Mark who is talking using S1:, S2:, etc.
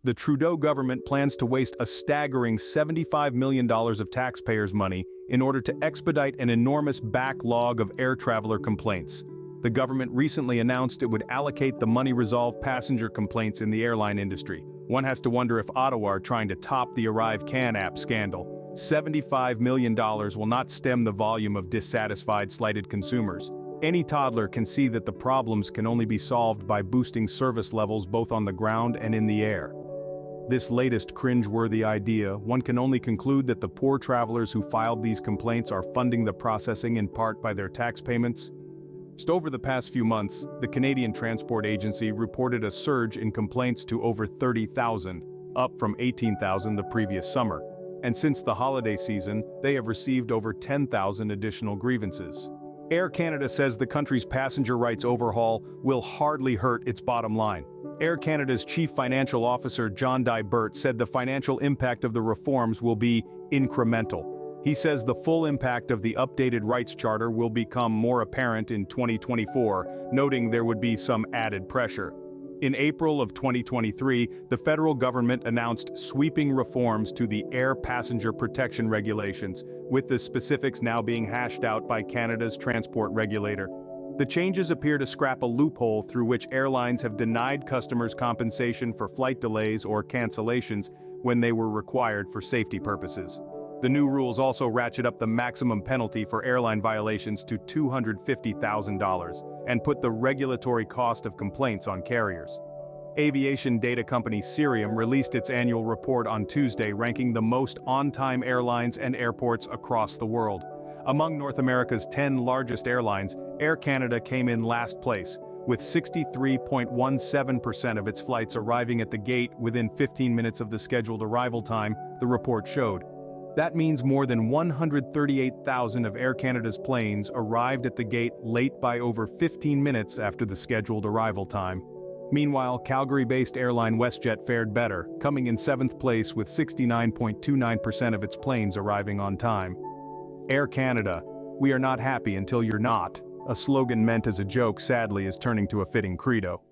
S1: The Trudeau government plans to waste a staggering $75 million of taxpayers' money in order to expedite an enormous backlog of air traveler complaints. The government recently announced it would allocate the money-resolve passenger complaints in the airline industry. One has to wonder if Ottawa are trying to top the ArriveCAN app scandal. $75 million will not stem the volume of dissatisfied, slighted consumers. Any toddler can see that the problems can only be solved by boosting service levels both on the ground and in the air. This latest cringe-worthy idea, one can only conclude that the poor travelers who filed these complaints are funding the processing in part by their tax payments. Just over the past few months, the Canadian Transport Agency reported a surge in complaints to over 30,000, up from 18,000 the previous summer. And since the holiday season, they have received over 10,000 additional grievances. Air Canada says the country's passenger rights overhaul will hardly hurt its bottom line. Air Canada's Chief Financial Officer John Dibert said the financial impact of the reforms will be incremental. He says the full impact of the updated rights charter will become more apparent in 2024, noting there would be some added pressure. In April of 2023, the federal government announced sweeping reforms to the air passenger protection regulations, with the specifics now being hashed out by Canada's transport regulator. The changes appear to scrap a loophole through which airlines have denied customers compensation for flight delays or cancellations when they were required for safety purposes. The new rules also ratchet up the maximum penalty for airline violations to $250,000 and put the regulatory cost of complaints on carriers. Aviation data company Cirium released its annual report on Tuesday, ranking the most on-time airlines and airports across the world. Among North America's 10 largest airlines, Air Canada came in last place, with 63.17% of its flights arriving at the gate within 15 minutes of the scheduled arrival time, the report showed. That means more than 138,000 of Air Canada's planes arrived at the gate late by over 15 minutes after the scheduled arrival time. Meanwhile, Calgary-based airline WestJet fared better, coming in 7th place with 69.29% of its planes arriving on time. Air Canada, we are not happy until you're not, a slogan meant as a joke sadly is turning to a fitting credo.